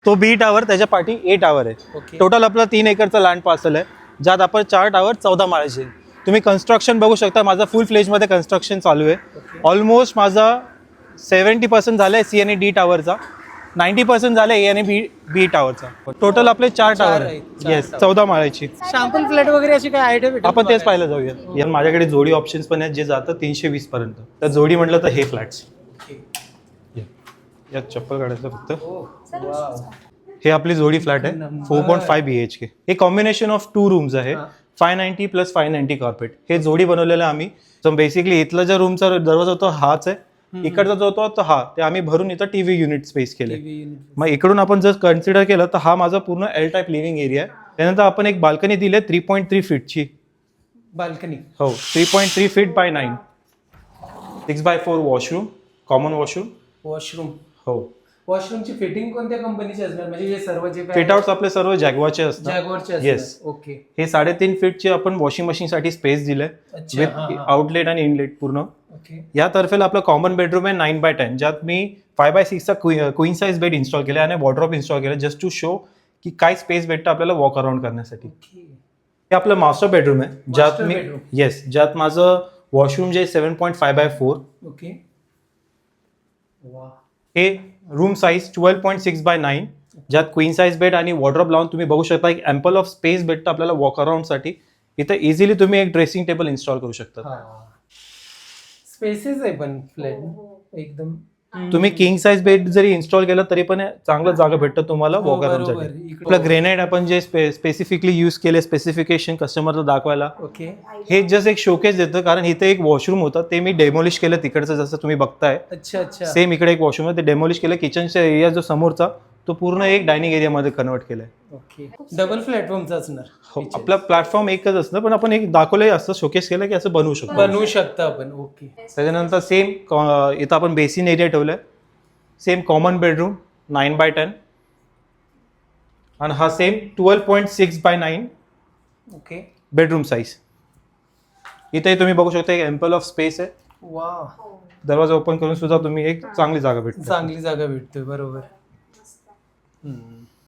तो बी टावर, त्याच्या पाठी ए टावर आहे. टोटल आपला 3 एकरचा लँड पार्सल आहे, ज्यात आपण 4 टावर 14 माळ्याचे. तुम्ही कन्स्ट्रक्शन बघू शकता, माझा फुल फ्लेजमध्ये कन्स्ट्रक्शन चालू आहे. ऑलमोस्ट माझा 70% झालं आहे सी आणि डी टावरचा, 90% झालं ए आणि बी टावरचा. टोटल आपले 4 टावर आहेत. येस, 14 माळ्याची. सॅम्पल फ्लॅट वगैरे अशी काय आयडिया भेटेल? आपण तेच पाहायला जाऊया. या माझ्याकडे जोडी ऑप्शन्स पण आहेत, जे जातं 320 पर्यंत. तर जोडी म्हटलं तर हे फ्लॅट्स. यात चप्पल काढायचं फक्त. हे आपली जोडी फ्लॅट आहे, 4.5 BHK. हे कॉम्बिनेशन ऑफ 2 रूम्स आहे, 590 + 590 कार्पेट. हे जोडी बनवलेलं आहे आम्ही. सो बेसिकली इथला ज्या रूमचा दरवाजा होतो हाच आहे, इकडचा जो होतो तो हा, ते आम्ही भरून इथं टीव्ही युनिट स्पेस केले. मग इकडून आपण जर कन्सिडर केलं तर हा माझा पूर्ण एल टाईप लिव्हिंग एरिया आहे. त्यानंतर आपण एक बाल्कनी दिली आहे 3.3 फीटची बाल्कनी. हो, 3.3 feet by 9, 6x4 washroom, common washroom. हो. वॉशरूमची फिटिंग कोणत्या कंपनीची असणार? म्हणजे हे सर्व जे फिट आउट्स आपले सर्व जॅग्वारचे असतात. जॅग्वारचे असतात. येस. ओके. हे 3.5 फीटचे आपण वॉशिंग मशीनसाठी स्पेस दिलंय, विथ आउटलेट आणि इनलेट पूर्ण. ओके. या तर्फेला आपलं कॉमन बेडरूम आहे 9x10, ज्यात मी 5x6 चा क्वीन साइज बेड इन्स्टॉल केला आणि वॉर्डरोब इन्स्टॉल केलं, जस्ट टू शो की काय स्पेस भेटतं आपल्याला वॉक अराउंड करण्यासाठी. हे आपलं मास्टर बेडरूम आहे, ज्यात मी ज्यात माझं वॉशरूम जे 7.5x4. ओके. हे रूम साईज 12.6x9, ज्यात क्वीन साइज बेड आणि वॉर्डरोब लावून तुम्ही बघू शकता एक एम्पल ऑफ स्पेस भेटतं आपल्याला वॉक अराउंड साठी. इथं इझिली तुम्ही एक ड्रेसिंग टेबल इन्स्टॉल करू शकता. स्पेसेस आहे पण फ्लॅट एकदम. तुम्ही किंग साइज बेड जरी इन्स्टॉल केलं तरी पण चांगलं जागा भेटतं तुम्हाला वॉक अराउंडसाठी. आपलं ग्रेनाइट आपण जे स्पेसिफिकली यूज केले, स्पेसिफिकेशन कस्टमरला दाखवायला. ओके. हे जस्ट एक शोकेस देतं, कारण इथे एक वॉशरूम होतं ते मी डेमोलिश केलं तिकडचं, जसं तुम्ही बघताय. अच्छा अच्छा. सेम इकडे एक वॉशरूम आहे, ते डेमोलिश केलं. किचनचा एरिया जो समोरचा तो पूर्ण एक डायनिंग एरियामध्ये कन्वर्ट केलाय. ओके. डबल प्लॅटफॉर्मचा असणार. हो, आपला प्लॅटफॉर्म एकच असतं, पण आपण एक दाखवलंय असं शोकेस केलं की असं बनवू शकता आपण. ओके. त्याच्यानंतर सेम इथं आपण बेसिन एरिया ठेवलाय, सेम कॉमन बेडरूम 9x10, आणि हा same 12.6x9. Okay. Bedroom size. इथे तुम्ही बघू शकता एक एम्पल ऑफ स्पेस आहे. वा. दरवाजा ओपन करून सुद्धा तुम्ही एक चांगली जागा भेटते. बरोबर.